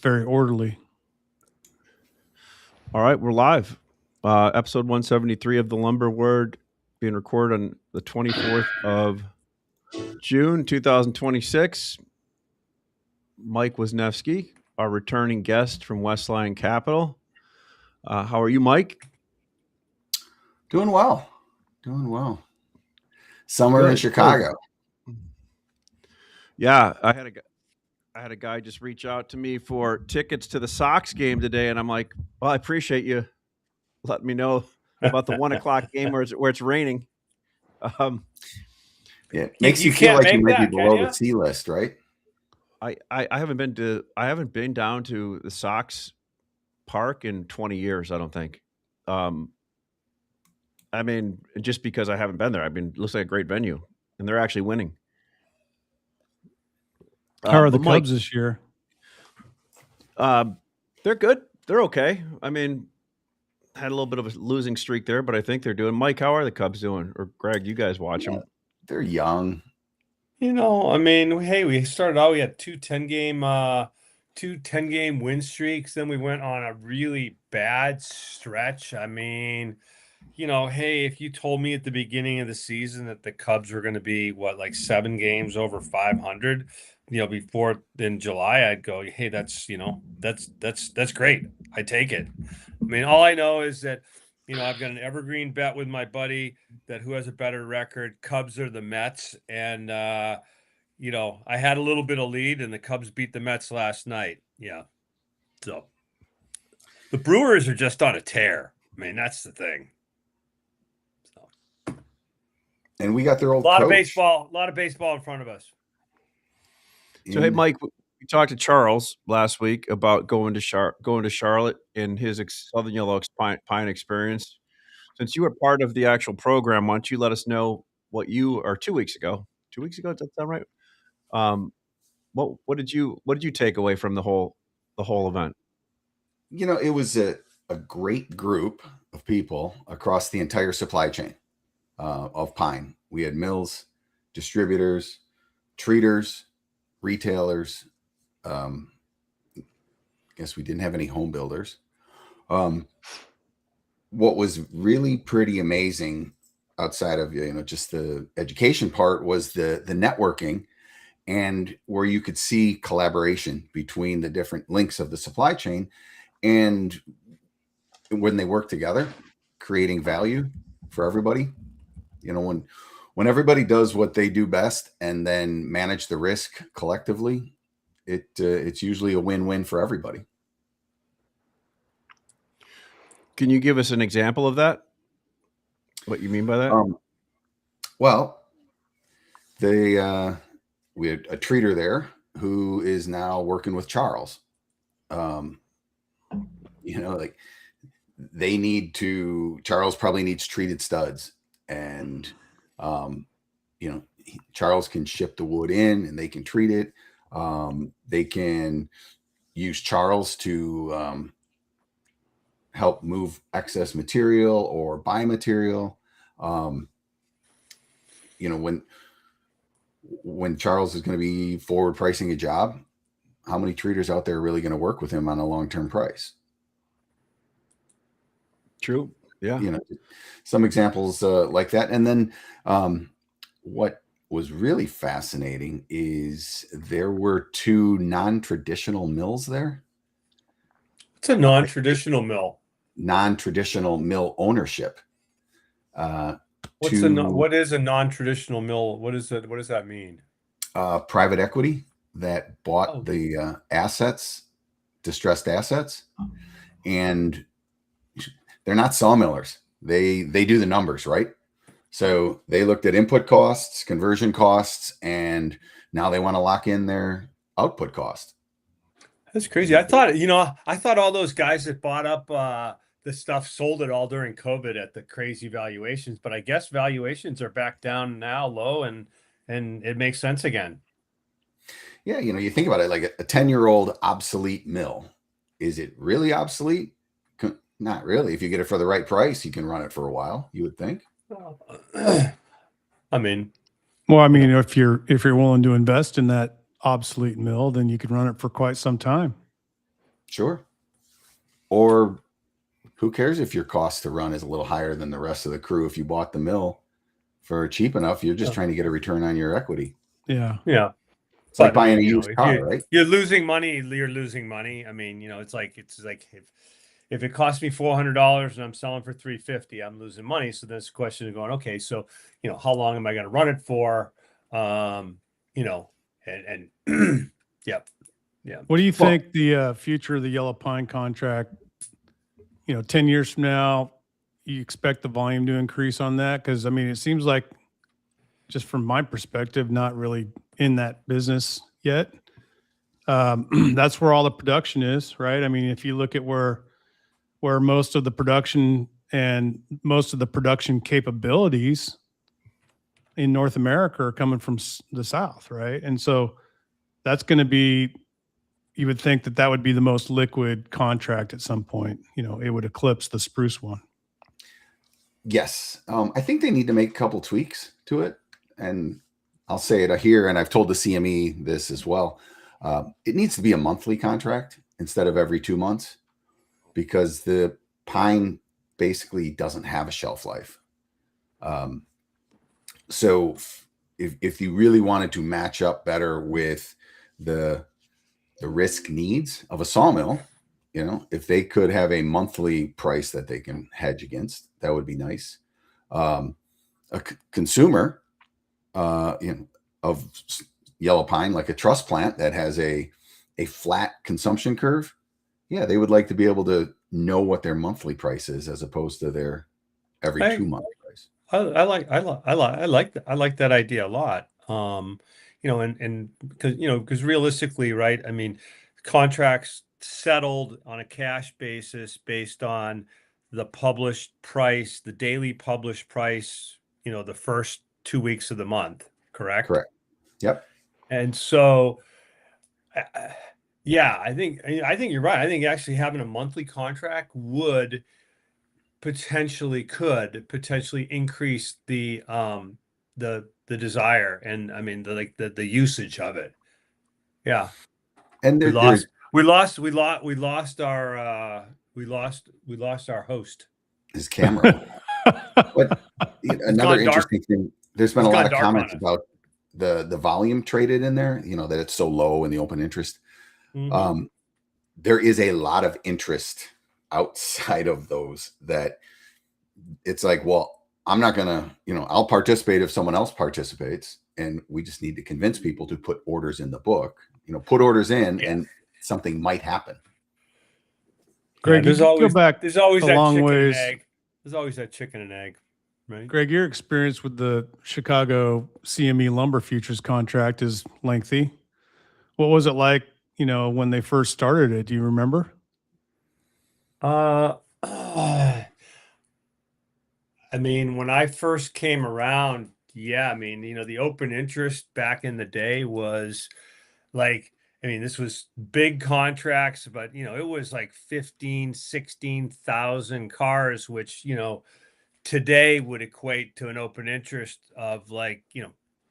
very orderly. All right, we're live. Episode 173 of the Lumber Word being recorded on the 24th of June, 2026. Mike Wisnefski, our returning guest from Westline Capital. How are you, Mike? Doing well. Doing well. Summer Good, in Chicago. Good. Yeah, I had a guy just reach out to me for tickets to the Sox game today, and I'm like, well, I appreciate you letting me know about the 1:00 game where it's raining. It makes you feel like you might be below the C list, right? I haven't been down to the Sox park in 20 years, I don't think. I mean, just because I haven't been there. It looks like a great venue, and they're actually winning. How are the Cubs this year? They're good. They're okay. I mean, had a little bit of a losing streak there, but I think they're doing. Mike, how are the Cubs doing? Or Greg, you guys watch them? They're young. You know, I mean, hey, we started out, we had two 10-game win streaks. Then we went on a really bad stretch. I mean, you know, hey, if you told me at the beginning of the season that the Cubs were going to be like 7 games over 500, before in July, I'd go, hey, that's great. I take it. I mean, all I know is that, I've got an evergreen bet with my buddy that who has a better record. Cubs are the Mets. And, I had a little bit of lead and the Cubs beat the Mets last night. Yeah. So the Brewers are just on a tear. I mean, that's the thing. And we got their old a lot coach. of baseball in front of us. So, hey, Mike, we talked to Charles last week about going to Charlotte and his Southern Yellow Pine experience. Since you were part of the actual program, why don't you let us know what 2 weeks ago? 2 weeks ago, does that sound right? What did you take away from the whole event? It was a great group of people across the entire supply chain of pine. We had mills, distributors, treaters, retailers. I guess we didn't have any home builders. What was really pretty amazing outside of just the education part was the networking, and where you could see collaboration between the different links of the supply chain, and when they work together, creating value for everybody. When everybody does what they do best and then manage the risk collectively, it's usually a win-win for everybody. Can you give us an example of that? What you mean by that? Well, we had a treater there who is now working with Charles. Charles probably needs treated studs, and Charles can ship the wood in and they can treat it. They can use Charles to help move excess material or buy material. When Charles is going to be forward pricing a job, how many treaters out there are really going to work with him on a long-term price? True. Yeah. Some examples like that. And then what was really fascinating is there were 2 non-traditional mills there. It's a non-traditional mill. Non-traditional mill ownership. What is a non-traditional mill? What does that mean? Private equity that bought the assets, distressed assets, and they're not sawmillers. They do the numbers, right? So they looked at input costs, conversion costs, and now they want to lock in their output cost. That's crazy. I thought all those guys that bought up the stuff sold it all during COVID at the crazy valuations, but I guess valuations are back down now low, and it makes sense again. Yeah, you think about it, like a 10-year-old obsolete mill. Is it really obsolete? Not really. If you get it for the right price, you can run it for a while, you would think. I mean, if you're willing to invest in that obsolete mill, then you can run it for quite some time. Sure. Or who cares if your cost to run is a little higher than the rest of the crew? If you bought the mill for cheap enough, you're just trying to get a return on your equity. Yeah. Yeah. It's like buying a used car, right? You're losing money. You're losing money. I mean, it's like if it costs me $400 and I'm selling for $350, I'm losing money. So there's a question of going, okay, so how long am I going to run it for? And yeah. What do you think the future of the yellow pine contract? 10 years from now, you expect the volume to increase on that? Because I mean, it seems like, just from my perspective, not really in that business yet. That's where all the production is, right? I mean, if you look at where most of the production and most of the production capabilities in North America are coming from the South, right? And so that's going to be, you would think that would be the most liquid contract at some point. It would eclipse the spruce one. Yes. I think they need to make a couple tweaks to it. And I'll say it here, and I've told the CME this as well. It needs to be a monthly contract instead of every 2 months, because the pine basically doesn't have a shelf life. So if you really wanted to match up better with the risk needs of a sawmill, if they could have a monthly price that they can hedge against, that would be nice. A consumer of yellow pine, like a truss plant that has a flat consumption curve, they would like to be able to know what their monthly price is as opposed to their every 2 month price. I like that idea a lot. And because realistically, right? I mean, contracts settled on a cash basis based on the published price, the daily published price, the first 2 weeks of the month, correct? Correct. Yep. And so, I think you're right. I think actually having a monthly contract could potentially increase the desire, and I mean the usage of it. Yeah. And we lost our host. His camera. But another interesting thing, there's been a lot of comments about the volume traded in there, that it's so low in the open interest. Mm-hmm. There is a lot of interest outside of those that it's like, well, I'm not gonna, I'll participate if someone else participates, and we just need to convince people to put orders in the book, put orders in, and something might happen. Greg, there's always that chicken and egg. There's always that chicken and egg, right? Greg, your experience with the Chicago CME lumber futures contract is lengthy. What was it like, when they first started it? Do you remember? I mean, when I first came around, I mean, the open interest back in the day was like, I mean, this was big contracts, but, it was like 15, 16,000 cars, which, today would equate to an open interest of like,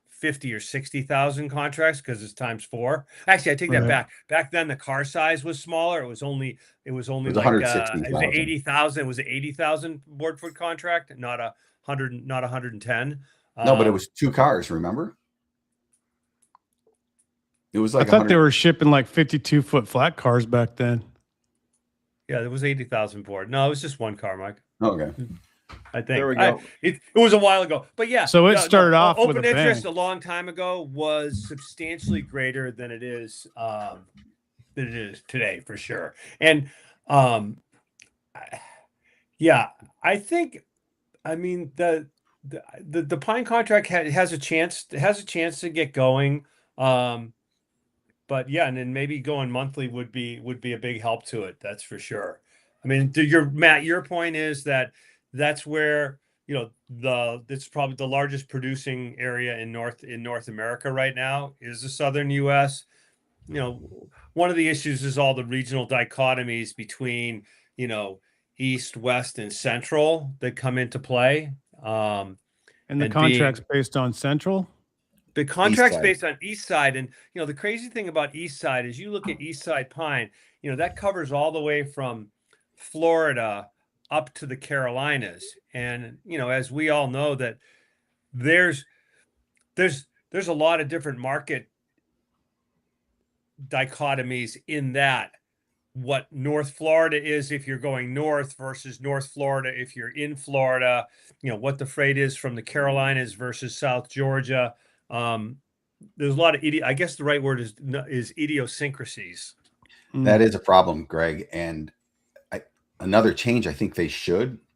50 or 60,000 contracts, because it's times 4. Actually, I take that back. Back then, the car size was smaller. It was only like 160,000. It was 80,000. It was an 80,000 board foot contract, not 110. No, but it was 2 cars. Remember? It was like I thought they were shipping like 52-foot flat cars back then. Yeah, there was 80,000 board. No, it was just 1 car, Mike. Okay. I think there we go. It was a while ago, but yeah. So it started off with open interest a long time ago was substantially greater than it is today, for sure. And I think, I mean, the pine contract has a chance to get going. But and then maybe going monthly would be a big help to it. That's for sure. I mean, Matt, your point is that's where, it's probably the largest producing area in North America right now is the Southern US. One of the issues is all the regional dichotomies between, East, West, and Central that come into play. And the contract's based on Central? The contract's based on East Side. And, the crazy thing about East Side is you look at East Side pine, that covers all the way from Florida up to the Carolinas. And, as we all know, that there's a lot of different market dichotomies in that. What North Florida is if you're going north versus North Florida if you're in Florida, what the freight is from the Carolinas versus South Georgia. There's a lot of I guess the right word is idiosyncrasies. That is a problem, Greg. And another change I think they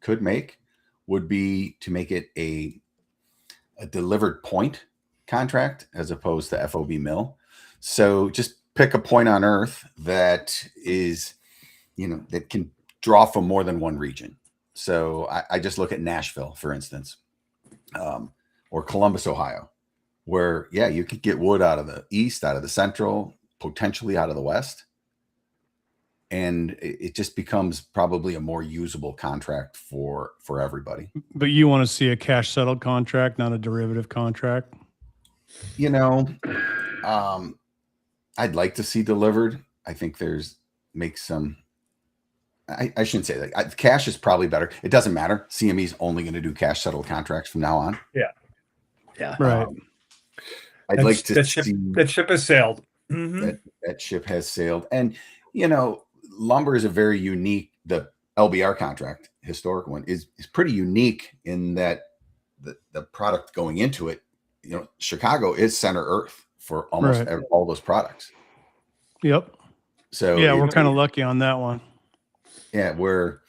could make would be to make it a delivered point contract as opposed to FOB mill. So just pick a point on Earth that is, that can draw from more than one region. So I just look at Nashville, for instance, or Columbus, Ohio, where, you could get wood out of the east, out of the central, potentially out of the west. And it just becomes probably a more usable contract for everybody. But you want to see a cash settled contract, not a derivative contract? I'd like to see delivered. I think I shouldn't say that. Cash is probably better. It doesn't matter. CME's only going to do cash settled contracts from now on. Yeah. Right. I'd like to see that ship has sailed. That ship has sailed. And, lumber is a very unique, the LBR contract, historic one, is pretty unique in that the product going into it, Chicago is center earth for almost all those products. Yep. So we're kind of lucky on that one. Yeah, we're,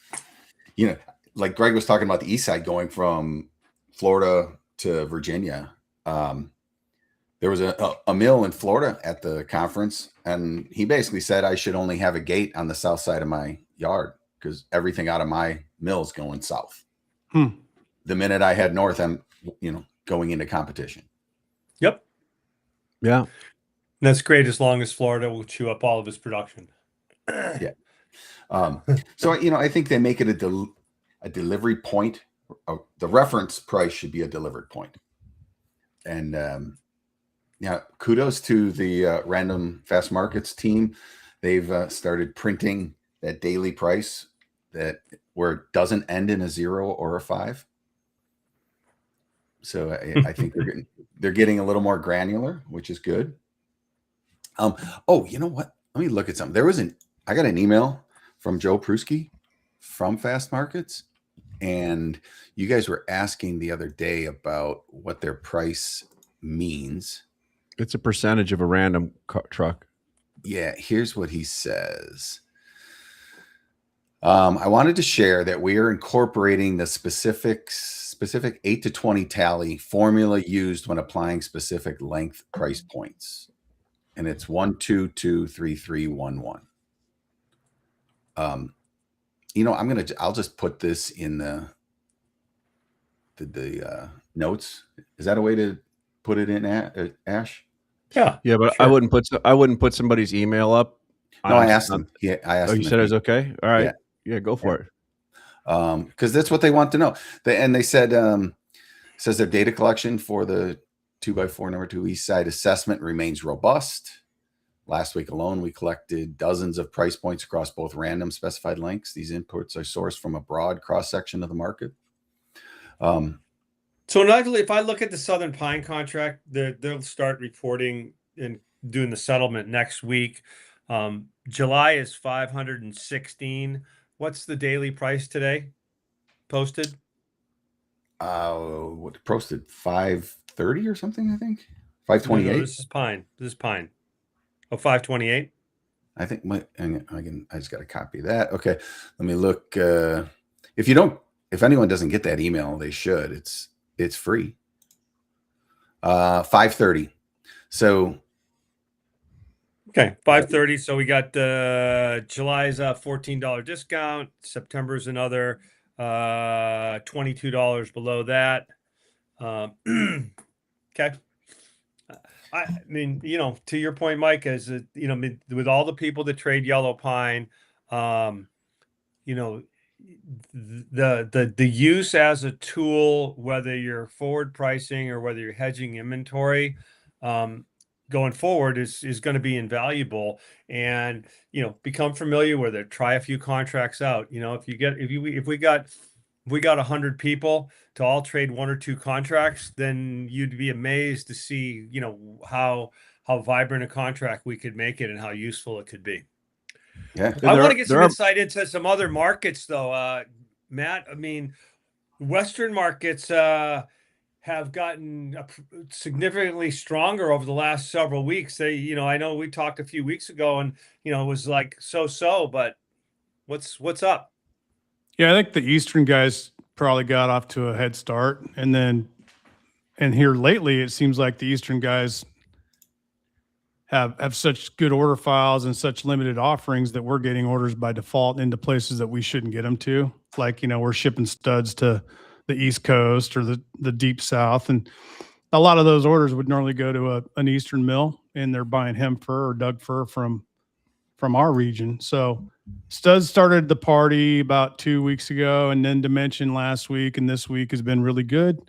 like Greg was talking about the east side going from Florida to Virginia. There was a mill in Florida at the conference, and he basically said I should only have a gate on the south side of my yard because everything out of my mill is going south. The minute I head north, I'm, going into competition. Yep. Yeah. That's great as long as Florida will chew up all of his production. Yeah. So, I think they make it a delivery point. The reference price should be a delivered point. And, kudos to the Random Fast Markets team. They've started printing that daily price where it doesn't end in a 0 or a 5. So I think they're getting a little more granular, which is good. Oh, you know what? Let me look at something. I got an email from Joe Pruski from Fast Markets, and you guys were asking the other day about what their price means. It's a percentage of a random truck. Yeah, here's what he says. I wanted to share that we are incorporating the specific 8 to 20 tally formula used when applying specific length price points. And it's 1223311. I'll just put this in the notes. Is that a way to put it in, Ash? Yeah, but sure. I wouldn't put somebody's email up. No, I asked them. Yeah, I asked. Oh, you said it was okay. All right. Yeah, go for it. Because that's what they want to know. They said says their data collection for the 2x4 number 2 east side assessment remains robust. Last week alone, we collected dozens of price points across both random specified lengths. These inputs are sourced from a broad cross section of the market. So if I look at the Southern Pine contract, they'll start reporting and doing the settlement next week. July is 516. What's the daily price today? Posted? What posted? 530 or something, I think. 528. No, this is Pine. Oh, 528. I think I just got a copy of that. Okay. Let me look. If anyone doesn't get that email, they should. It's free. 530. So okay, 530. So we got July's a $14 discount. September's another $22 below that. Okay. I mean, to your point, Mike, with all the people that trade yellow pine, the use as a tool, whether you're forward pricing or whether you're hedging inventory, going forward is going to be invaluable. And become familiar with it. Try a few contracts out. If we got 100 people to all trade 1 or 2 contracts, then you'd be amazed to see how vibrant a contract we could make it and how useful it could be. Yeah. I want to get some insight into some other markets, though, Matt. I mean, Western markets have gotten significantly stronger over the last several weeks. I know we talked a few weeks ago, and it was like so. But what's up? Yeah, I think the Eastern guys probably got off to a head start, and here lately, it seems like the Eastern guys have such good order files and such limited offerings that we're getting orders by default into places that we shouldn't get them to. Like, we're shipping studs to the East Coast or the deep South. And a lot of those orders would normally go to an Eastern mill, and they're buying hem fir or Doug fir from our region. So studs started the party about 2 weeks ago, and then Dimension last week, and this week has been really good.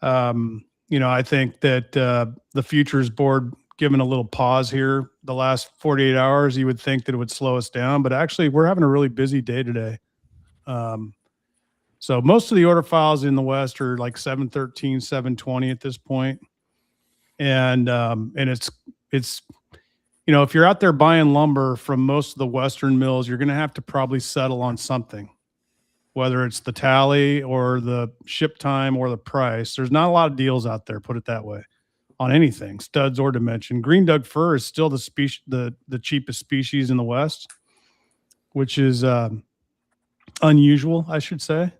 I think that the futures board given a little pause here the last 48 hours, you would think that it would slow us down, but actually we're having a really busy day today. So most of the order files in the West are like 713, 720 at this point. And it's, if you're out there buying lumber from most of the Western mills, you're going to have to probably settle on something, whether it's the tally or the ship time or the price. There's not a lot of deals out there, put it that way, on anything, studs or Dimension. Green Doug fir is still the cheapest species in the West, which is unusual, I should say.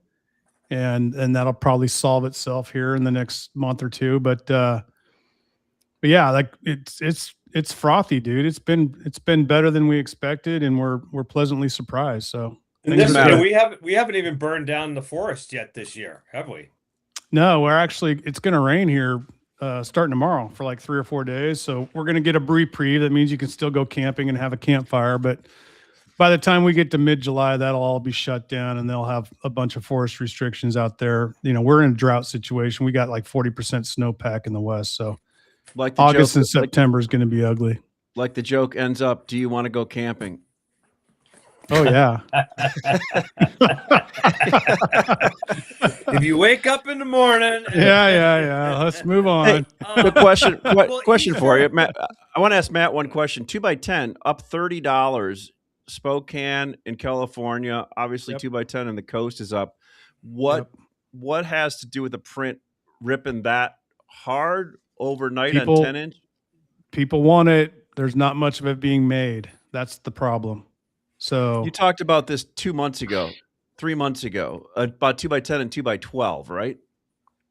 And that'll probably solve itself here in the next month or two. But yeah, like it's frothy, dude. It's been better than we expected, and we're pleasantly surprised. So we haven't even burned down the forest yet this year, have we? No, it's going to rain here starting tomorrow for like 3 or 4 days. So we're going to get a reprieve. That means you can still go camping and have a campfire. But by the time we get to mid-July, that'll all be shut down, and they'll have a bunch of forest restrictions out there. We're in a drought situation. We got like 40% snowpack in the West. So like August and September is going to be ugly. Like the joke ends up, do you want to go camping? Oh, yeah. If you wake up in the morning. Yeah. Let's move on. Hey, good question for you, Matt. I want to ask Matt one question. 2x10 up $30. Spokane in California, obviously 2x10 and the coast is up. What has to do with the print ripping that hard overnight on 10-inch? People want it. There's not much of it being made. That's the problem. So you talked about this 2 months ago, 3 months ago, about 2x10 and 2x12, right?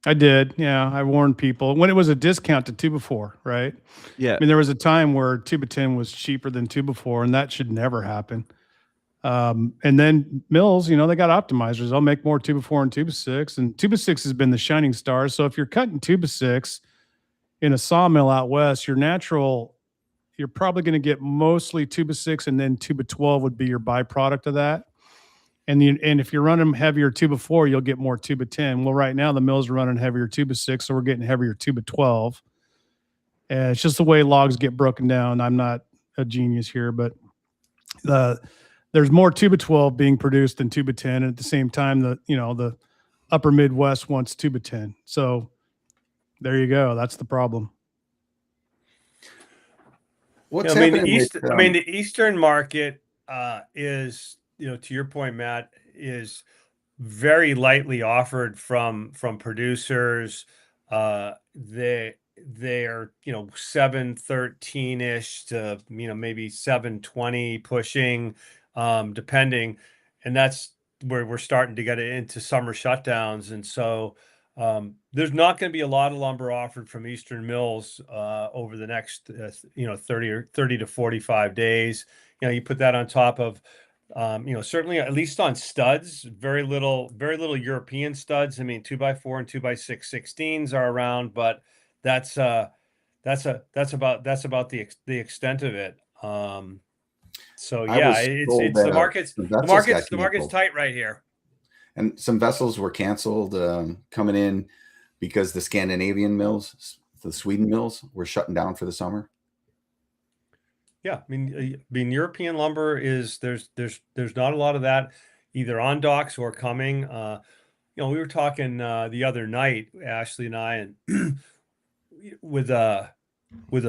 I did. Yeah. I warned people when it was a discount to 2x4, right? Yeah. I mean, there was a time where 2x10 was cheaper than 2x4, and that should never happen. And then mills, they got optimizers. They'll make more 2x4 and 2x6, and 2x6 has been the shining star. So if you're cutting 2x6 in a sawmill out West, you're probably going to get mostly 2x6, and then 2x12 would be your byproduct of that. And if you're running heavier 2x4, you'll get more 2x10. Well, right now the mills are running heavier 2x6, so we're getting heavier 2x12. And it's just the way logs get broken down. I'm not a genius here, but there's more 2x12 being produced than 2x10. And at the same time, the upper Midwest wants 2x10. So there you go. That's the problem. What's the Eastern market is, to your point, Matt, is very lightly offered from producers. They are 713-ish to maybe 720 pushing, depending, and that's where we're starting to get into summer shutdowns, and so there's not going to be a lot of lumber offered from Eastern mills over the next 30 to 45 days. You put that on top of certainly at least on studs, very little European studs. I mean, 2x4 and 2x6 16s are around, but that's about the extent of it. So yeah, it's the market's tight right here. And some vessels were canceled coming in because the Scandinavian mills the Sweden mills were shutting down for the summer. Yeah, I mean, European lumber is there's not a lot of that either on docks or coming. We were talking the other night, Ashley and I, and with a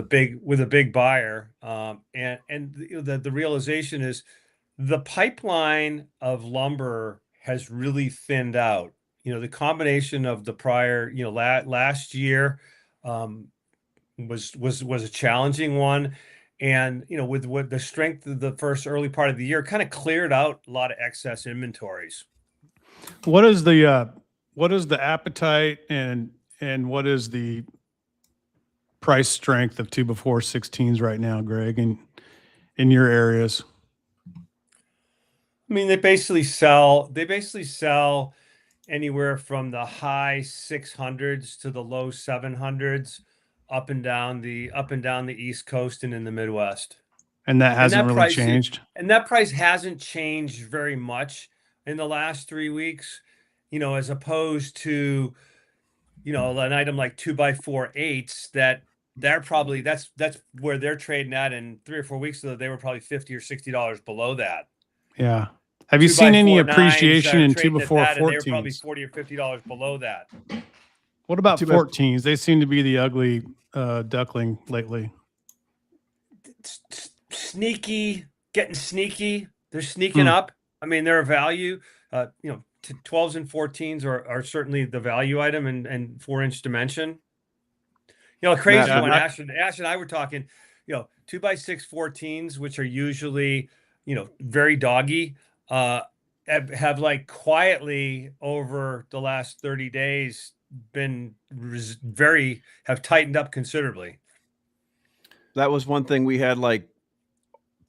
big buyer, and the realization is the pipeline of lumber has really thinned out. The combination of the prior, last year was a challenging one. And, with what the strength of the first early part of the year kind of cleared out a lot of excess inventories. What is the appetite and what is the price strength of 2x4 16s right now, Greg, in your areas? I mean, they basically sell anywhere from the high 600s to the low 700s up and down the East Coast and in the Midwest. And that hasn't really changed. And that price hasn't changed very much in the last 3 weeks, as opposed to, an item like 2x4 8s that's where they're trading at. And 3 or 4 weeks ago, they were probably $50 or $60 below that. Yeah. Have you seen any appreciation in 2x4 14s? They were probably $40 or $50 below that. What about 14s? They seem to be the ugly duckling lately. Getting sneaky. They're sneaking up. I mean, they're a value. 12s and 14s are certainly the value item and 4-inch dimension. Crazy one. Ash and I were talking. 2x6 14s, which are usually very doggy, have like quietly over the last 30 days been have tightened up considerably. That was one thing. We had like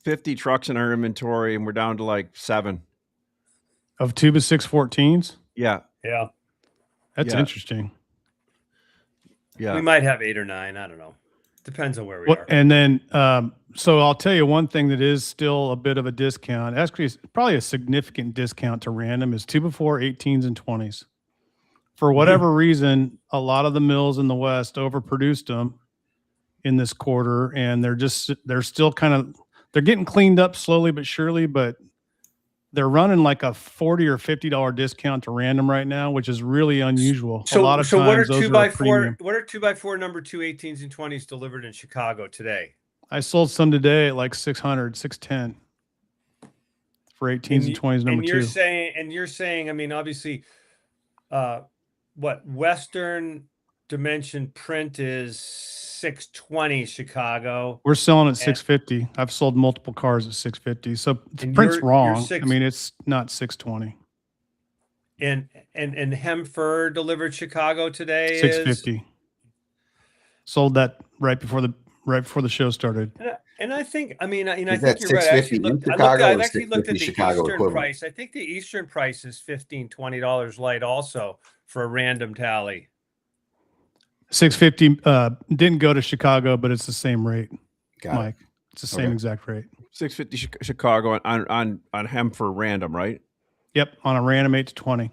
50 trucks in our inventory and we're down to like 7 of 2x6 14s. Yeah. That's interesting. Yeah, we might have 8 or 9. I don't know. Depends on where we are. And then, so I'll tell you one thing that is still a bit of a discount. Actually, it's probably a significant discount to random is 2x4 18s and 20s. For whatever reason, a lot of the mills in the West overproduced them in this quarter, and they're still they're getting cleaned up slowly but surely, but they're running like a $40 or $50 discount to random right now, which is really unusual. So, a lot of so times what are those 2x4? What are 2x4 number 2 18s and 20s delivered in Chicago today? I sold some today at like 600, 610 for 18s and 20s number 2. You're saying, I mean, obviously, what Western Dimension print is 620 Chicago. We're selling at 650. I've sold multiple cars at 650. So the print's wrong. I mean, it's not 620. And Hemfer delivered Chicago today 650. Sold that right before the show started. And I think, I mean, I think that you're right. I actually looked at the Chicago Eastern equivalent price. I think the Eastern price is $15, $20 light also for a random tally. 650 didn't go to Chicago, but it's the same rate, Mike. It's the same exact rate. 650 Chicago on hem for random, right? Yep, on a random 8 to 20.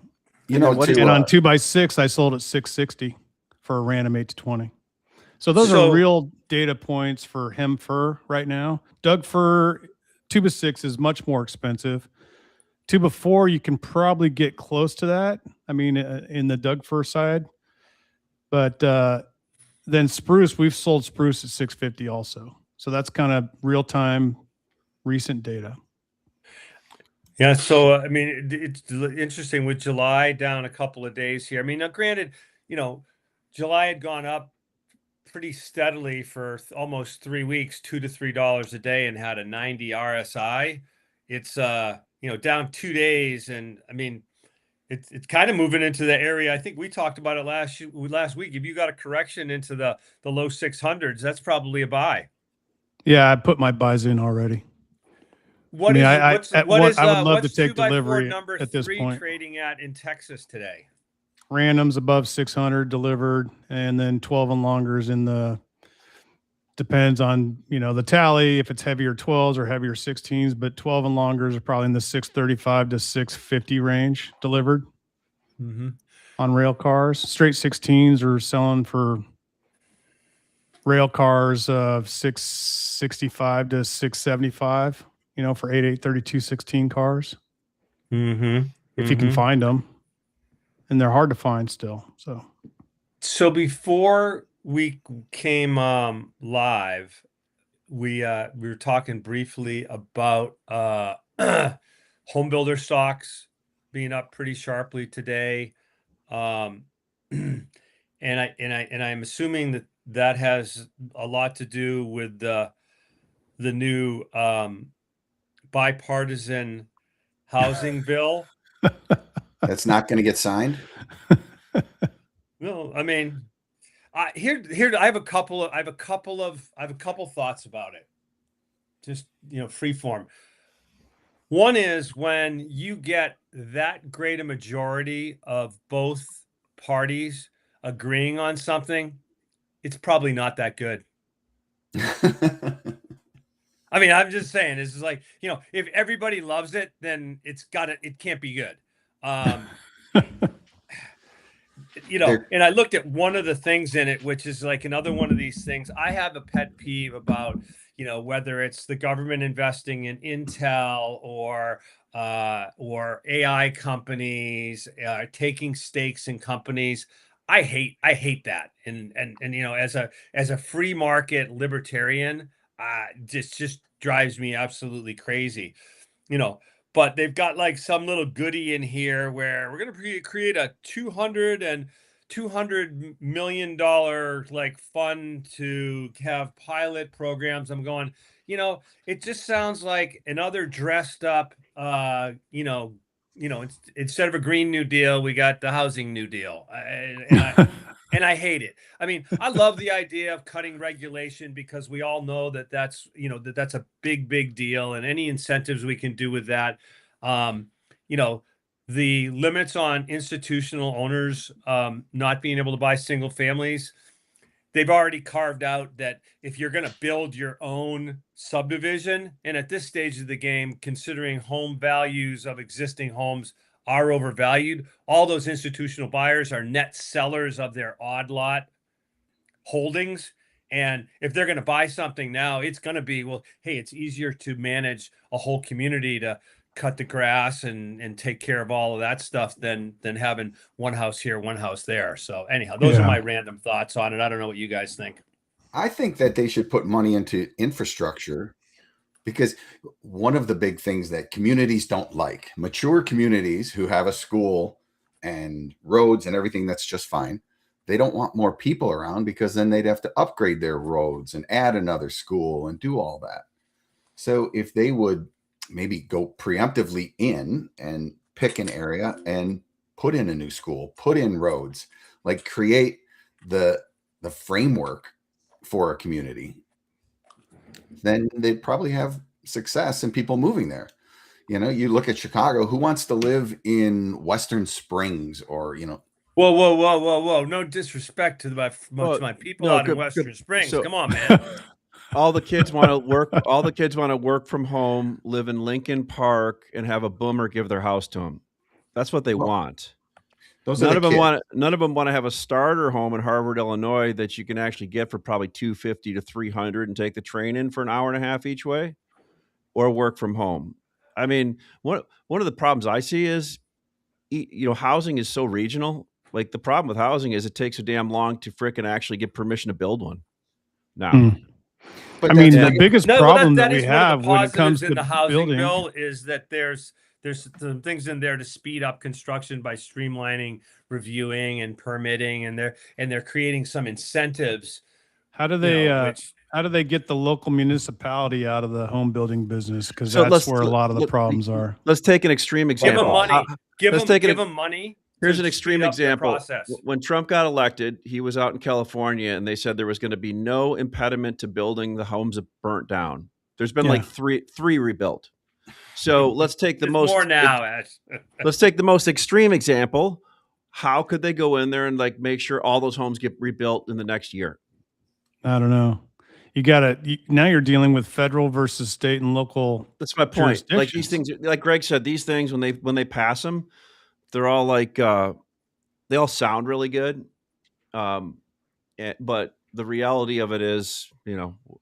And on 2x6, I sold at 660 for a random 8 to 20. So those are real data points for hem fir right now. Doug fir 2x6 is much more expensive. 2x4, you can probably get close to that. I mean, in the Doug fir side. But then spruce, we've sold spruce at 650 also. So that's kind of real-time recent data. Yeah, so I mean, it's interesting with July down a couple of days here. I mean, now granted, July had gone up pretty steadily for almost 3 weeks, $2 to $3 a day, and had a 90 RSI. It's down 2 days, and I mean, it's kind of moving into the area. I think we talked about it last week. If you got a correction into the low 600s, that's probably a buy. Yeah, I put my buys in already. I would love to take delivery number at this point. Trading at in Texas today. Randoms above 600 delivered, and then 12 and longers in the depends on the tally if it's heavier 12s or heavier 16s, but 12 and longers are probably in the 635 to 650 range delivered on rail cars. Straight 16s are selling for rail cars of 665 to 675, for 3216 cars. Mm-hmm. If you can find them. And they're hard to find still. So before we came live, we were talking briefly about home builder stocks being up pretty sharply today. And I'm assuming that has a lot to do with the new bipartisan housing bill. That's not going to get signed. No, I mean, I have a couple of thoughts about it. Just free form. One is when you get that great a majority of both parties agreeing on something, it's probably not that good. I mean, I'm just saying, this is like, if everybody loves it, then it can't be good. And I looked at one of the things in it, which is like another one of these things. I have a pet peeve about, whether it's the government investing in Intel or AI companies, taking stakes in companies. I hate that. And as a free market libertarian, just drives me absolutely crazy. But they've got like some little goodie in here where we're going to create a $200 million like fund to have pilot programs. I'm going, it just sounds like another dressed up, instead of a Green New Deal, we got the Housing New Deal. And I hate it. I mean, I love the idea of cutting regulation because we all know that's a big deal, and any incentives we can do with that. The limits on institutional owners not being able to buy single families, they've already carved out that if you're going to build your own subdivision, and at this stage of the game, considering home values of existing homes are overvalued, all those institutional buyers are net sellers of their odd lot holdings. And if they're going to buy something now, it's going to be, well, hey, it's easier to manage a whole community to cut the grass and take care of all of that stuff than having one house here, one house there. So anyhow, those are my random thoughts on it. I don't know what you guys think. I think that they should put money into infrastructure, because one of the big things that communities don't like, mature communities who have a school and roads and everything that's just fine, they don't want more people around, because then they'd have to upgrade their roads and add another school and do all that. So if they would maybe go preemptively in and pick an area and put in a new school, put in roads, like create the framework for a community, then they'd probably have success in people moving there. You look at Chicago, who wants to live in Western Springs or, Whoa. No disrespect to my people out in Western Springs. Come on, man. All the kids want to work. All the kids want to work from home, live in Lincoln Park, and have a boomer give their house to them. That's what they want. None of them want to have a starter home in Harvard, Illinois, that you can actually get for probably $250 to $300 and take the train in for an hour and a half each way, or work from home. I mean, one of the problems I see is, housing is so regional. Like, the problem with housing is it takes so damn long to frickin' actually get permission to build one. Now. But I mean, the biggest problem that we have when it comes to the housing building bill is that there's some things in there to speed up construction by streamlining reviewing and permitting, and they're creating some incentives. How do they get the local municipality out of the home building business? Because So that's where a lot of the problems are. Let's take an extreme Give them example. money. Give let's them money. Here's to an extreme speed up the example. process. When Trump got elected, he was out in California, and they said there was going to be no impediment to building the homes that burnt down. There's been like three rebuilt. So let's take the There's most more now. Ash. let's take the most extreme example. How could they go in there and like make sure all those homes get rebuilt in the next year? I don't know. Now you're dealing with federal versus state and local. That's my point. Like these things, like Greg said, these things when they pass them, they're all like they all sound really good, but the reality of it is,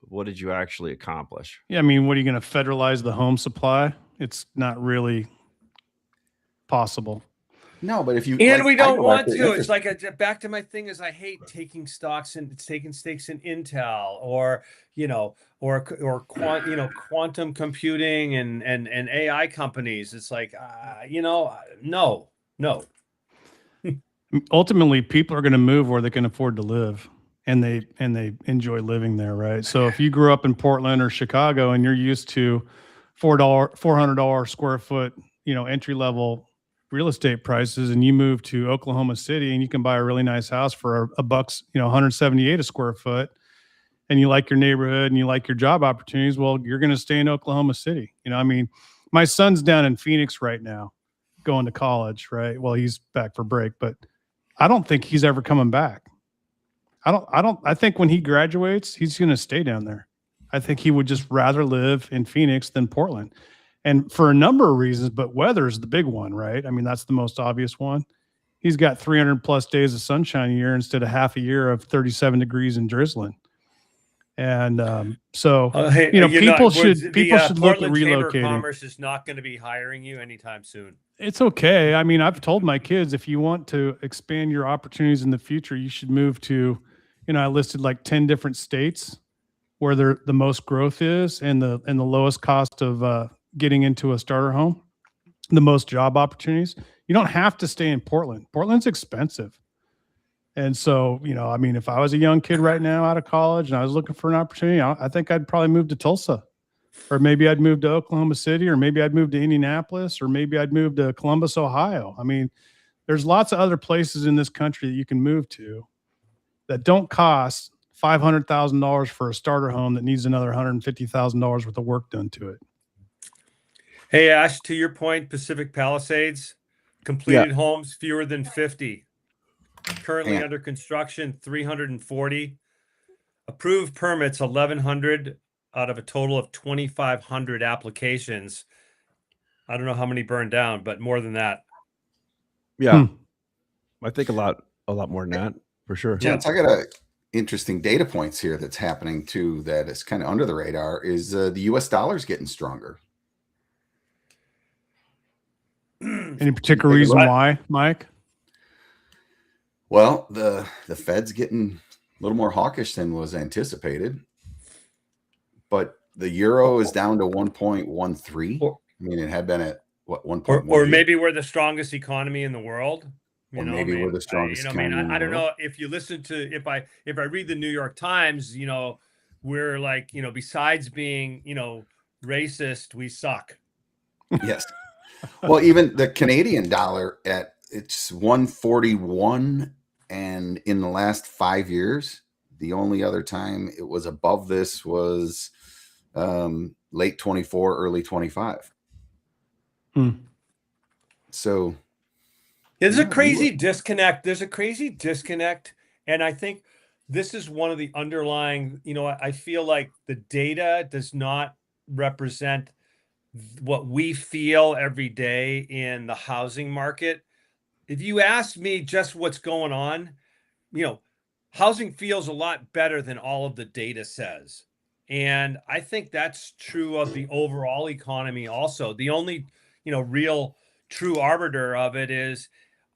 what did you actually accomplish? Yeah, I mean, what are you going to federalize the home supply? It's not really possible. No, but if you And like, we I don't go back want to. interest- It's like back to my thing is I hate taking stakes in Intel or quantum computing and AI companies. It's like no. Ultimately, people are going to move where they can afford to live, and they enjoy living there, right? So if you grew up in Portland or Chicago and you're used to $400 square foot, entry level real estate prices, and you move to Oklahoma City and you can buy a really nice house for a bucks, 178 a square foot, and you like your neighborhood and you like your job opportunities, well, you're going to stay in Oklahoma City. I mean, my son's down in Phoenix right now going to college, right? Well, he's back for break, but I don't think he's ever coming back. I think when he graduates, he's going to stay down there. I think he would just rather live in Phoenix than Portland. And for a number of reasons, but weather is the big one, right? I mean, that's the most obvious one. He's got 300 plus days of sunshine a year instead of half a year of 37 degrees and drizzling. And people should look at Portland Chamber of relocating. Commerce is not going to be hiring you anytime soon. It's okay. I mean, I've told my kids, if you want to expand your opportunities in the future, you should move to, I listed like 10 different states where the most growth is and the lowest cost of getting into a starter home, the most job opportunities. You don't have to stay in Portland. Portland's expensive. And so, I mean, if I was a young kid right now out of college and I was looking for an opportunity, I think I'd probably move to Tulsa, or maybe I'd move to Oklahoma City, or maybe I'd move to Indianapolis, or maybe I'd move to Columbus, Ohio. I mean, there's lots of other places in this country that you can move to that don't cost $500,000 for a starter home that needs another $150,000 worth of work done to it. Hey, Ash, to your point, Pacific Palisades, completed homes fewer than 50. Currently under construction, 340. Approved permits, 1,100 out of a total of 2,500 applications. I don't know how many burned down, but more than that. Yeah. I think a lot more than that, for sure. Gents, I got a interesting data points here that's happening too that is kind of under the radar is the US dollar's getting stronger. Any particular reason why, Mike? Well, the Fed's getting a little more hawkish than was anticipated, but the euro is down to 1.13. I mean, it had been at what 1.1, or maybe we're the strongest economy in the world. We're the strongest economy in the I don't world. know if you listen to if I read the New York Times, we're like besides being racist, we suck. Yes. Well, even the Canadian dollar it's 141, and in the last 5 years, the only other time it was above this was late 24, early 25. So there's a crazy disconnect. There's a crazy disconnect, and I think this is one of the underlying. I feel like the data does not represent what we feel every day in the housing market. If you ask me just what's going on, housing feels a lot better than all of the data says. And I think that's true of the overall economy also. The only, real true arbiter of it is,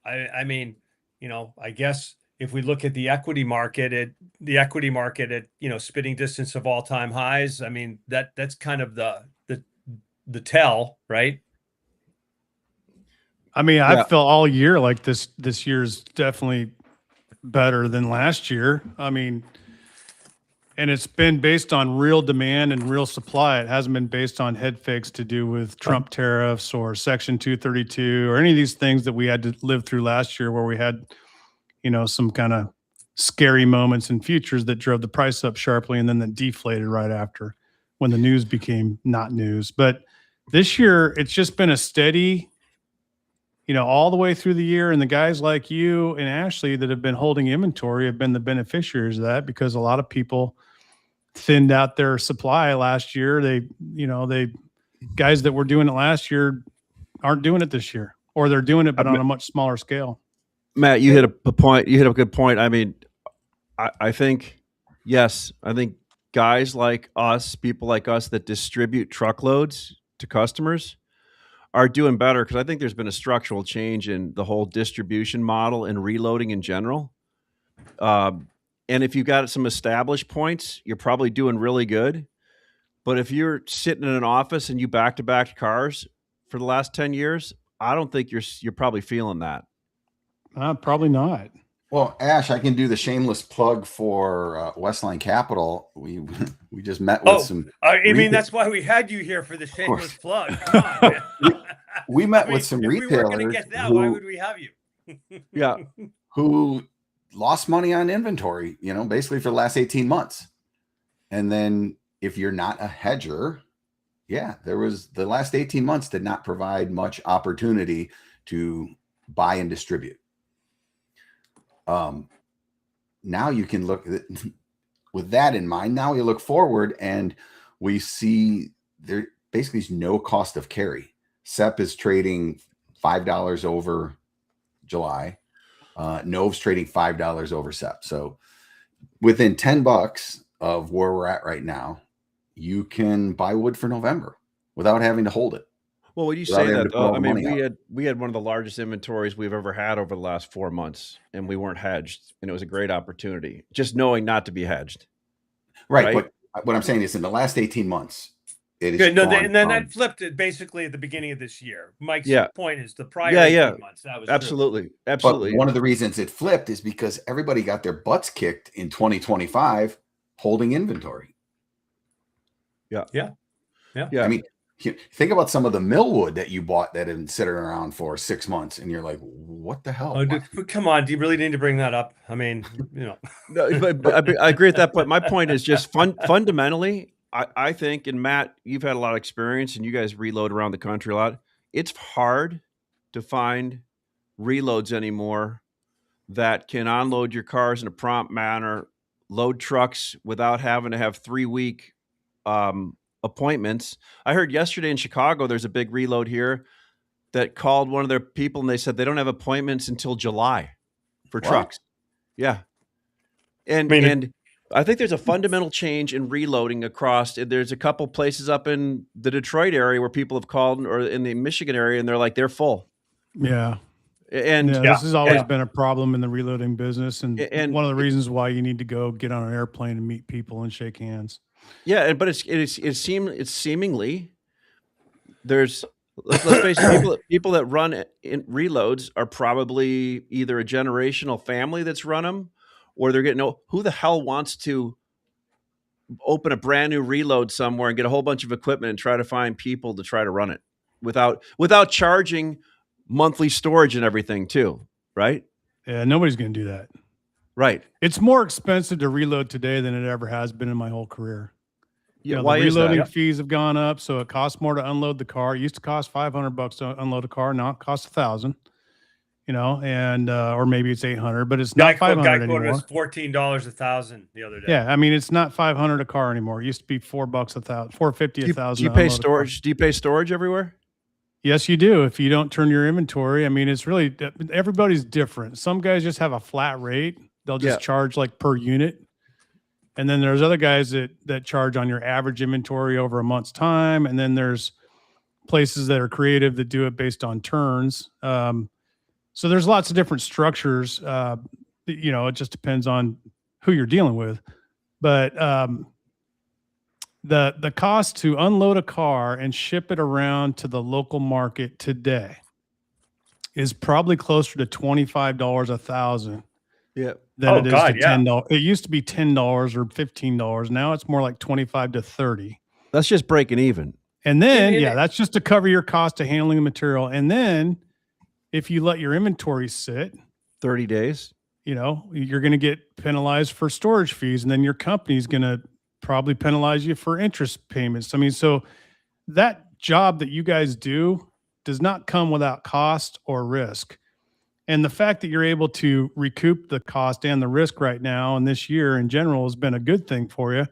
I guess if we look at the equity market at spitting distance of all-time highs, I mean, that's kind of the tell, right? I mean, I felt all year like this year's definitely better than last year. I mean, and it's been based on real demand and real supply. It hasn't been based on head fakes to do with Trump tariffs or Section 232 or any of these things that we had to live through last year where we had, some kind of scary moments in futures that drove the price up sharply and then that deflated right after when the news became not news. But this year, it's just been a steady, all the way through the year. And the guys like you and Ashley that have been holding inventory have been the beneficiaries of that because a lot of people thinned out their supply last year. They guys that were doing it last year aren't doing it this year, or they're doing it, but on a much smaller scale. Matt, you hit a point. You hit a good point. I mean, I think Yes, I think guys like us, people like us that distribute truckloads to customers are doing better because I think there's been a structural change in the whole distribution model and reloading in general. And if you've got some established points, you're probably doing really good. But if you're sitting in an office and you back-to-back cars for the last 10 years, I don't think you're probably feeling that. Probably not. Well, Ash, I can do the shameless plug for Westline Capital. We just met with some. I mean, that's why we had you here for the shameless plug. Come on, man. We met with some if retailers. We weren't going to get that, why would we have you? Yeah. Who lost money on inventory, basically for the last 18 months. And then if you're not a hedger, the last 18 months did not provide much opportunity to buy and distribute. Now you can look at with that in mind. Now we look forward and we see there basically is no cost of carry. SEP is trading $5 over July. Nove's trading $5 over SEP. So within $10 of where we're at right now, you can buy wood for November without having to hold it. Well, when you say that, I mean, we had one of the largest inventories we've ever had over the last 4 months, and we weren't hedged, and it was a great opportunity. Just knowing not to be hedged, right? But what I'm saying is, in the last 18 months, it is good. No, and then that flipped it basically at the beginning of this year. Mike's point is the prior 18 months. That was absolutely. But one of the reasons it flipped is because everybody got their butts kicked in 2025 holding inventory. Yeah. I mean, think about some of the millwood that you bought that had been sitting around for 6 months, and you're like, "What the hell?" Come on, do you really need to bring that up? I mean, No, but I agree with that. But my point is just fundamentally, I think, and Matt, you've had a lot of experience, and you guys reload around the country a lot. It's hard to find reloads anymore that can unload your cars in a prompt manner, load trucks without having to have 3-week appointments. I heard yesterday in Chicago, there's a big reload here that called one of their people and they said they don't have appointments until July for trucks. Yeah. And I think there's a fundamental change in reloading across. There's a couple places up in the Detroit area where people have called, or in the Michigan area, and they're like, they're full. Yeah. And this has always been a problem in the reloading business. And one of the reasons why you need to go get on an airplane and meet people and shake hands. Yeah, but it's seemingly there's, let's face it, people that run in reloads are probably either a generational family that's run them, or they're getting, who the hell wants to open a brand new reload somewhere and get a whole bunch of equipment and try to find people to try to run it without charging monthly storage and everything too, right? Yeah, nobody's going to do that. Right. It's more expensive to reload today than it ever has been in my whole career. Yeah, why the reloading is that? fees have gone up, so it costs more to unload the car. It used to cost $500 to unload a car. Now it costs $1,000. And or maybe it's $800, but it's not $500 anymore. Guy quoted us $14 1,000 the other day. Yeah, I mean it's not $500 a car anymore. It used to be $4 $1,000, $450 $1,000. Do you pay storage? Do you pay storage everywhere? Yes, you do. If you don't turn your inventory, I mean, it's really, everybody's different. Some guys just have a flat rate. They'll just charge like per unit. And then there's other guys that charge on your average inventory over a month's time. And then there's places that are creative that do it based on turns. So there's lots of different structures. It just depends on who you're dealing with. But the cost to unload a car and ship it around to the local market today is probably closer to $25 $1,000. Yeah. Than it is to $10. It used to be $10 or $15. Now it's more like $25 to $30. That's just breaking even. And then, that's just to cover your cost of handling the material. And then if you let your inventory sit 30 days, you're going to get penalized for storage fees. And then your company's going to probably penalize you for interest payments. I mean, so that job that you guys do does not come without cost or risk. And the fact that you're able to recoup the cost and the risk right now and this year in general has been a good thing for you.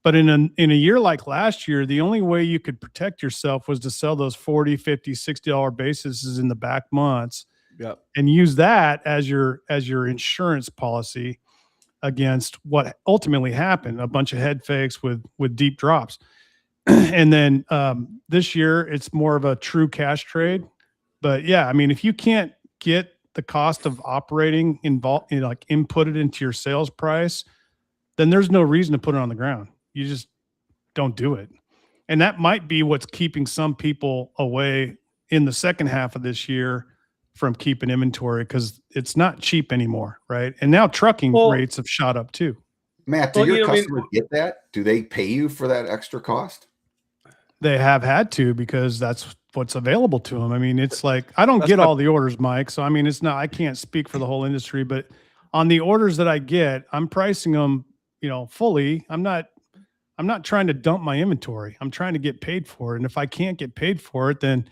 But in a year like last year, the only way you could protect yourself was to sell those $40, $50, $60 bases in the back months and use that as your insurance policy. against what ultimately happened, a bunch of head fakes with deep drops. And then this year it's more of a true cash trade. But yeah, I mean, if you can't get the cost of operating involved, like inputted into your sales price, then there's no reason to put it on the ground. You just don't do it. And that might be what's keeping some people away in the second half of this year from keeping inventory, because it's not cheap anymore, right? And now trucking rates have shot up too. Matt, do your customers get that? Do they pay you for that extra cost? They have had to, because that's what's available to them. I mean, it's like, I don't get all the orders, Mike. So, I mean, it's not, I can't speak for the whole industry, but on the orders that I get, I'm pricing them, fully. I'm not trying to dump my inventory. I'm trying to get paid for it. And if I can't get paid for it, then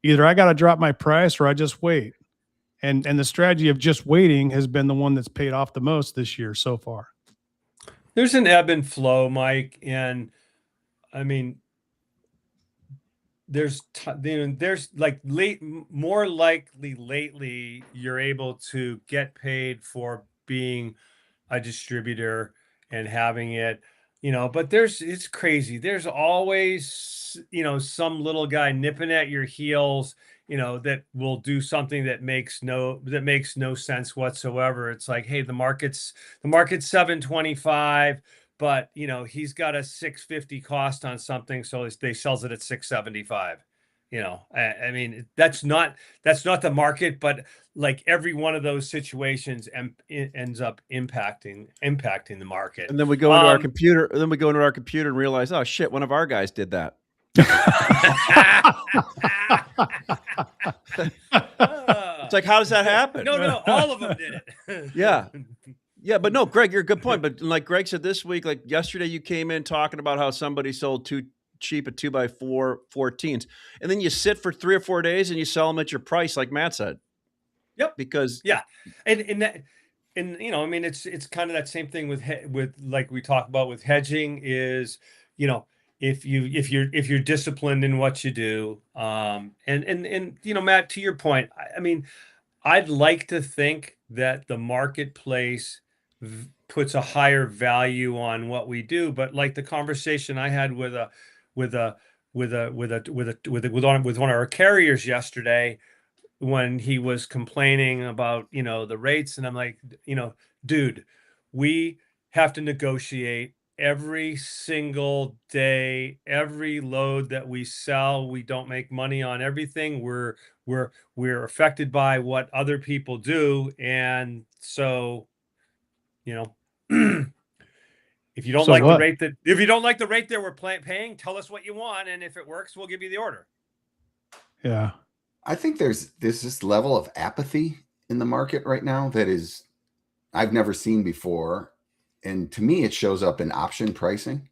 either I got to drop my price or I just wait. And the strategy of just waiting has been the one that's paid off the most this year so far. There's an ebb and flow, Mike. And I mean, there's like more likely lately you're able to get paid for being a distributor and having it, but it's crazy. There's always, some little guy nipping at your heels, that will do something that makes no sense whatsoever. It's like, hey, the market's 725, but he's got a 650 cost on something, so they sells it at 675. I mean, that's not the market, but like every one of those situations ends up impacting the market. And then we go into our computer. And then we go into our computer and realize, oh shit, one of our guys did that. It's like, how does that happen? No, all of them did it. Yeah, but no, Greg, you're a good point. But like Greg said this week, like yesterday, you came in talking about how somebody sold too cheap at 2x4 14s, and then you sit for 3 or 4 days and you sell them at your price, like Matt said. Yep. Because and I mean, it's kind of that same thing with like we talk about with hedging is, if you're disciplined in what you do, and Matt, to your point, I mean, I'd like to think that the marketplace puts a higher value on what we do, but like the conversation I had with one of our carriers yesterday, when he was complaining about the rates, and I'm like, dude, we have to negotiate every single day, every load that we sell. We don't make money on everything. We're affected by what other people do, and so if you don't like the rate that we're paying, tell us what you want, and if it works, we'll give you the order. Yeah, I think there's this level of apathy in the market right now that is I've never seen before. And to me, it shows up in option pricing.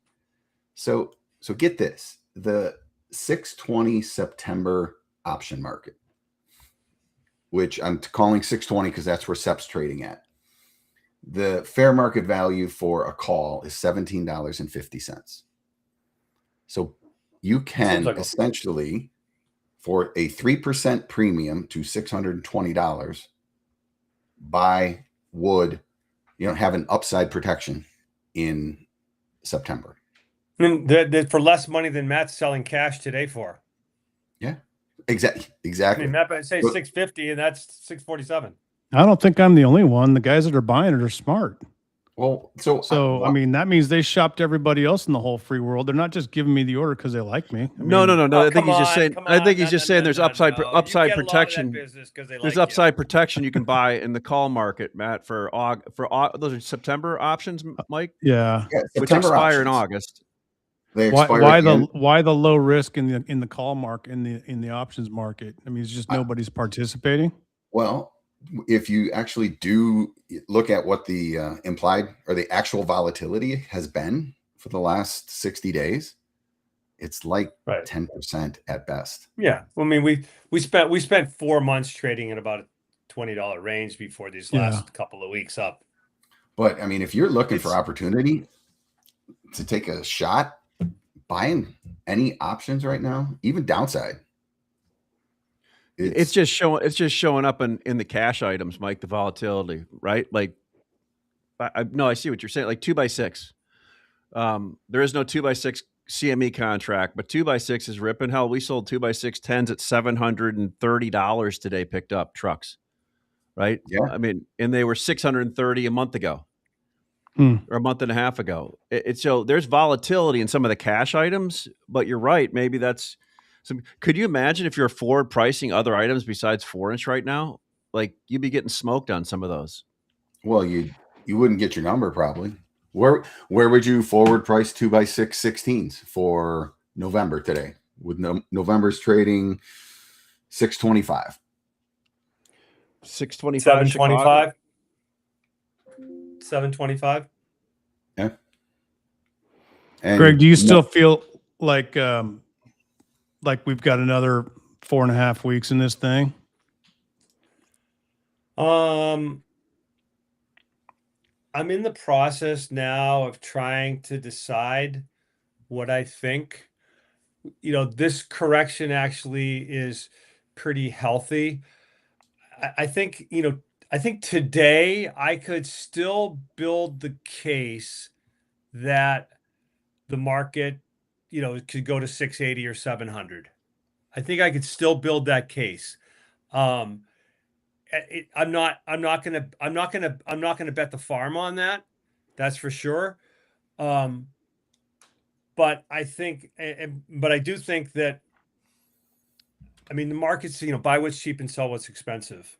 So get this, the 620 September option market, which I'm calling 620 because that's where SEP's trading at. The fair market value for a call is $17.50. So you can essentially, for a 3% premium to $620, buy wood, have an upside protection in September. And for less money than Matt's selling cash today for. Yeah, exactly. I mean, Matt might say 650 and that's 647. I don't think I'm the only one. The guys that are buying it are smart. Well, I mean, that means they shopped everybody else in the whole free world. They're not just giving me the order because they like me. No. I think he's just saying there's upside protection. There's upside protection you can buy in the call market, Matt, for those are September options, Mike. Yeah, which expire in August. They expire why the low risk in the call market in the options market? I mean, it's just nobody's participating. Well, if you actually do look at what the implied or the actual volatility has been for the last 60 days, it's like 10% at best. Yeah. Well, I mean, we spent 4 months trading at about a $20 range before these last couple of weeks up. But I mean, if you're looking for opportunity to take a shot, buying any options right now, even downside, it's just showing up in the cash items, Mike, the volatility, right? Like No, I see what you're saying. Like 2x6. There is no 2x6 CME contract, but 2x6 is ripping. Hell, we sold 2x6 10s at $730 today, picked up trucks, right? Yeah. I mean, and they were $630 a month ago or a month and a half ago. So there's volatility in some of the cash items, but you're right. Maybe that's some. Could you imagine if you're forward pricing other items besides 4-inch right now? Like you'd be getting smoked on some of those. Well, you wouldn't get your number probably. Where would you forward price 2x6 16s for November today? With November's trading 625. 625 in Chicago. 725. Yeah. And Greg, do you still feel like we've got another 4.5 weeks in this thing? I'm in the process now of trying to decide what I think. This correction actually is pretty healthy. I think, I think today I could still build the case that the market, could go to 680 or 700. I think I could still build that case. I'm not gonna bet the farm on that. That's for sure. But I think, but I do think that, I mean, the market's, buy what's cheap and sell what's expensive.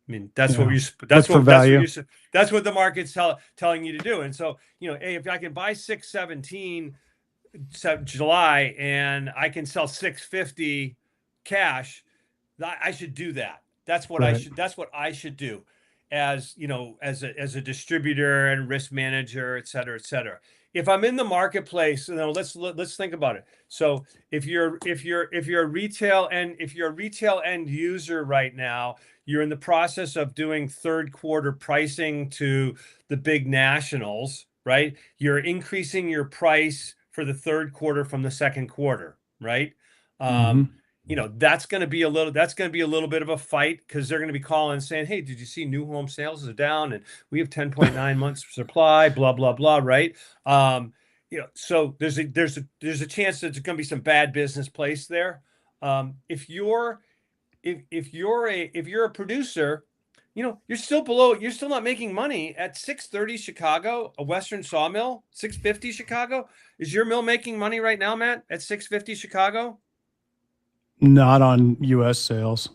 I mean, that's what that's what the market's telling you to do. And so, hey, if I can buy 617 July and I can sell 650 cash, I should do that. That's what that's what I should do as, as a distributor and risk manager, et cetera, et cetera. If I'm in the marketplace, let's think about it. So if you're a retail end user right now, you're in the process of doing third quarter pricing to the big nationals, right? You're increasing your price for the third quarter from the second quarter, right? That's going to be a little bit of a fight because they're going to be calling and saying, hey, did you see new home sales are down and we have 10.9 months supply, blah, blah, blah. Right. So there's a chance that there's going to be some bad business placed there. If you're a producer, you're still not making money at 630 Chicago, a Western sawmill, 650 Chicago. Is your mill making money right now, Matt, at 650 Chicago? Not on U.S. sales.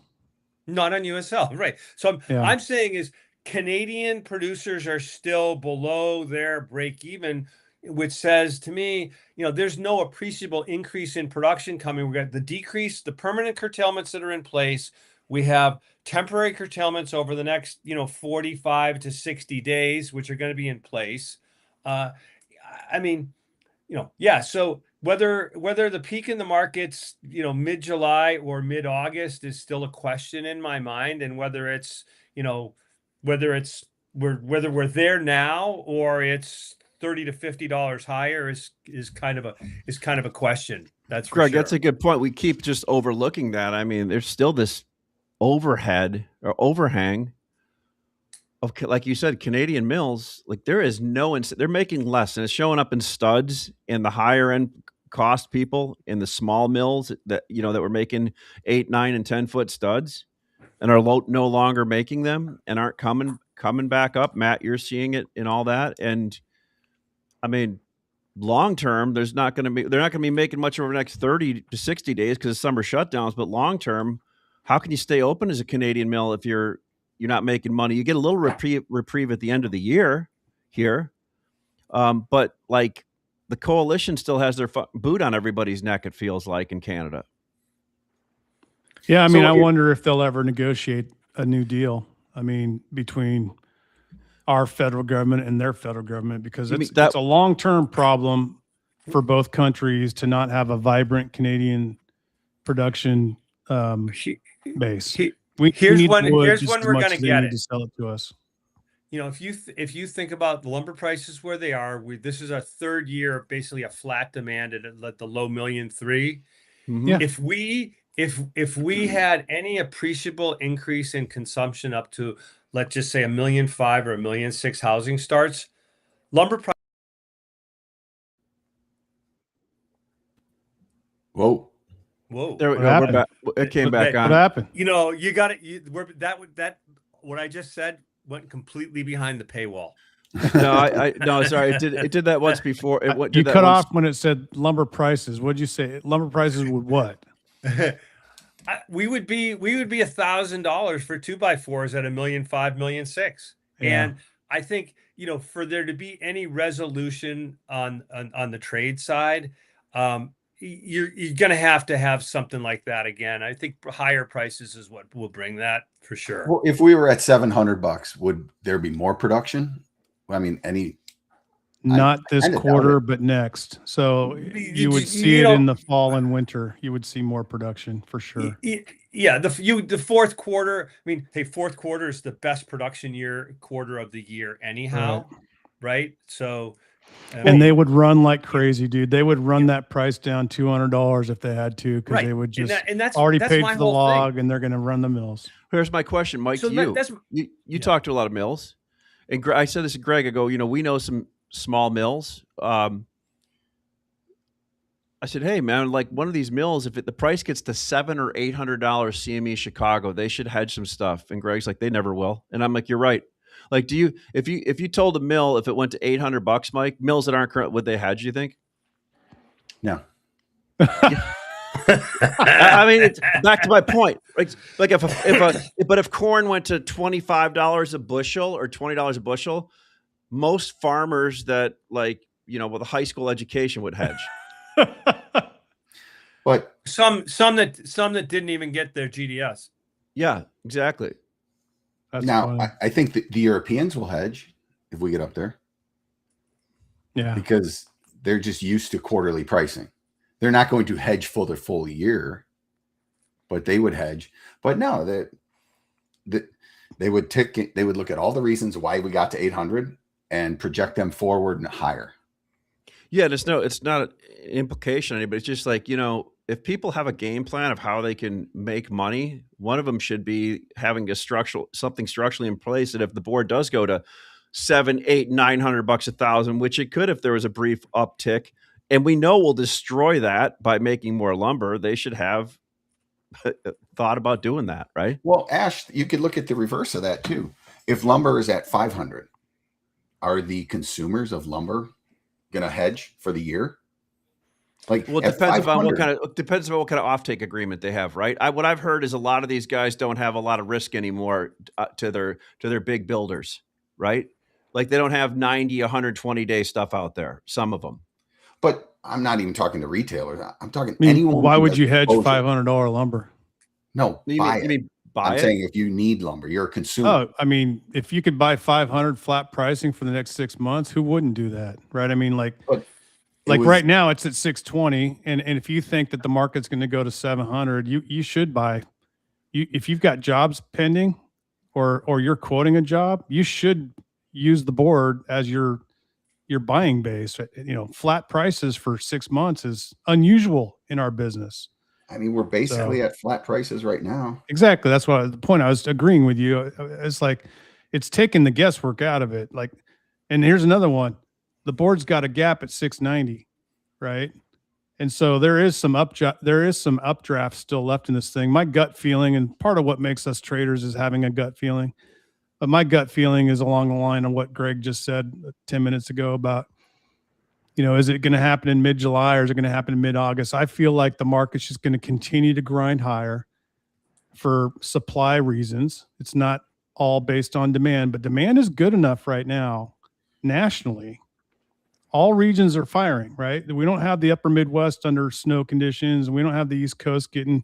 Not on USL, right? So I'm saying is Canadian producers are still below their break even, which says to me, there's no appreciable increase in production coming. We got the permanent curtailments that are in place. We have temporary curtailments over the next, 45 to 60 days, which are going to be in place. So whether the peak in the markets, mid-July or mid-August is still a question in my mind, and whether we're there now or it's $30 to $50 higher is kind of a question. That's for Greg, sure. that's a good point. We keep just overlooking that. I mean, there's still this overhead or overhang of, like you said, Canadian mills. Like there is they're making less, and it's showing up in studs and the higher end cost people in the small mills that that were making 8, 9, and 10-foot studs and are no longer making them and aren't coming back up. Matt, you're seeing it in all that. And I mean, long term, they're not going to be making much over the next 30 to 60 days because of summer shutdowns. But long term, how can you stay open as a Canadian mill if you're not making money? You get a little reprieve at the end of the year here. But like the coalition still has their boot on everybody's neck, it feels like, in Canada. Yeah. I mean, I wonder if they'll ever negotiate a new deal. I mean, between our federal government and their federal government, because it's a long-term problem for both countries to not have a vibrant Canadian production base. Here's when we're going to get it. To sell it to us. If you think about the lumber prices where they are, this is our third year of basically a flat demand at the low 1.3 million. Yeah. If we had any appreciable increase in consumption up to let's just say 1.5 million or 1.6 million housing starts, lumber price. Whoa. Whoa. There we What go. We're happened? back. It came back Okay. What on. happened? You know, you got it. That what I just said went completely behind the paywall. No, sorry. It did that once before. It did You that cut once. off when it said lumber prices. What'd you say? Lumber prices would what? we would be $1,000 for 2x4s at 1.5 million, 1.6 million. Yeah. And I think, you know, for there to be any resolution on the trade side, you're going to have something like that again. I think higher prices is what will bring that for sure. Well, if we were at $700, would there be more production? I mean, Not this kinda doubt quarter, it. but next. So you would see You it know- in the fall and winter. You would see more production for sure. Yeah, the fourth quarter. I mean, hey, fourth quarter is the best production quarter of the year, anyhow, right? So, And they would run like crazy, dude. They would run that price down $200 if they had to, because Right. they would just and that's already that's paid my for the whole thing. log, and they're going to run the mills. Here's my question, Mike, So to that- you. You yeah. talk to a lot of mills, and I said this to Greg. I go, you know, we know some small mills. I said, hey man, like one of these mills, if the price gets to $700 or $800 CME Chicago, they should hedge some stuff. And Greg's like, they never will. And I'm like, you're right. Like, if you told a mill if it went to $800, Mike, mills that aren't current, would they hedge? You think? No. I mean, it's back to my point. Like if corn went to $25 a bushel or $20 a bushel, most farmers that like, you know, with a high school education would hedge. But some that didn't even get their GDS. Yeah, exactly. That's now funny. I think the Europeans will hedge if we get up there Yeah. because they're just used to quarterly pricing. They're not going to hedge for the full year, but they would hedge. But no, they would look at all the reasons why we got to 800 and project them forward and higher. Yeah, and it's not an implication on it, but it's just like, you know, if people have a game plan of how they can make money, one of them should be having something structurally in place that if the board does go to $700, $800, $900 $1,000, which it could if there was a brief uptick, and we know we'll destroy that by making more lumber, they should have thought about doing that, right? Well, Ash, you could look at the reverse of that too. If lumber is at 500, are the consumers of lumber going to hedge for the year? Like, well, it at depends on what 500 kind of offtake agreement they have, right? What I've heard is a lot of these guys don't have a lot of risk anymore to their big builders, right? Like they don't have 90, 120 day stuff out there. Some of them. But I'm not even talking to retailers. I'm talking I mean, anyone. why who would has you hedge exposure. $500 lumber? No, You buy mean it. buy I'm it? saying if you need lumber, you're a consumer. Oh, I mean, if you could buy 500 flat pricing for the next 6 months, who wouldn't do that, right? I mean, like right now it's at 620, and if you think that the market's going to go to 700, you should buy. If you've got jobs pending, or you're quoting a job, you should use the board as your buying base. You know, flat prices for 6 months is unusual in our business. I mean, we're basically at flat prices right now. Exactly. That's the point. I was agreeing with you. It's like, it's taking the guesswork out of it. Like, and here's another one. The board's got a gap at 690, right? And so there is some updraft still left in this thing. My gut feeling, and part of what makes us traders is having a gut feeling. But my gut feeling is along the line of what Greg just said 10 minutes ago about, you know, is it going to happen in mid-July or is it going to happen in mid-August? I feel like the market's just going to continue to grind higher for supply reasons. It's not all based on demand, but demand is good enough right now nationally. All regions are firing, right? We don't have the upper Midwest under snow conditions. We don't have the East Coast getting,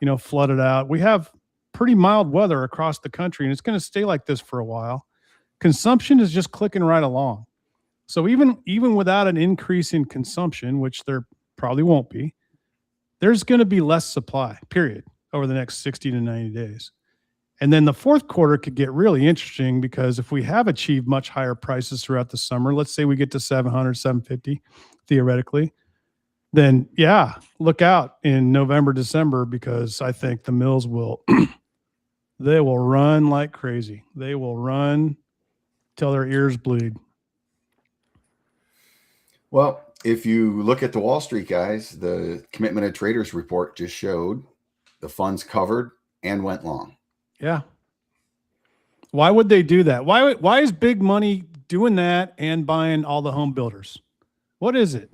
you know, flooded out. We have pretty mild weather across the country, and it's going to stay like this for a while. Consumption is just clicking right along. So even without an increase in consumption, which there probably won't be, there's going to be less supply, period, over the next 60 to 90 days. And then the fourth quarter could get really interesting because if we have achieved much higher prices throughout the summer, let's say we get to 700, 750, theoretically, then yeah, look out in November, December, because I think the mills will they will run like crazy. They will run till their ears bleed. Well, if you look at the Wall Street guys, the commitment of traders report just showed the funds covered and went long. Yeah. Why would they do that? Why is big money doing that and buying all the home builders? What is it?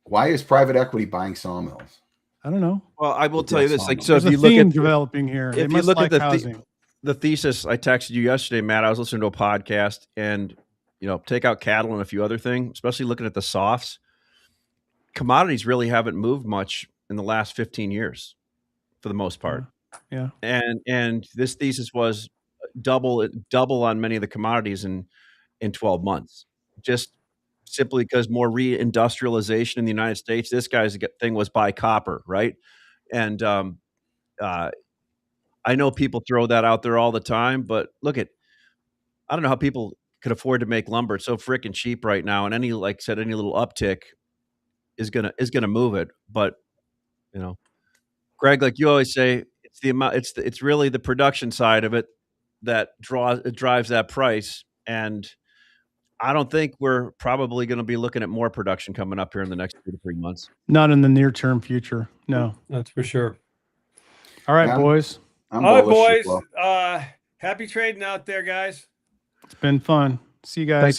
Why is private equity buying sawmills? I don't know. Well, I will tell you this. Like, so There's if a you look theme at developing here. They if you must look like at housing. the thesis I texted you yesterday, Matt, I was listening to a podcast, and take out cattle and a few other things, especially looking at the softs. Commodities really haven't moved much in the last 15 years, for the most part. Yeah. And this thesis was double on many of the commodities in 12 months, just simply because more reindustrialization in the United States. This guy's thing was buy copper, right? And I know people throw that out there all the time, but I don't know how people could afford to make lumber. It's so freaking cheap right now, and any little uptick is gonna move it. But Greg, like you always say, it's the amount. It's really the production side of it that drives that price. And I don't think we're probably going to be looking at more production coming up here in the next 2 to 3 months. Not in the near term future. No. That's for sure. All right, boys. I'm All right, bullish boys. as well. Happy trading out there, guys. It's been fun. See you guys.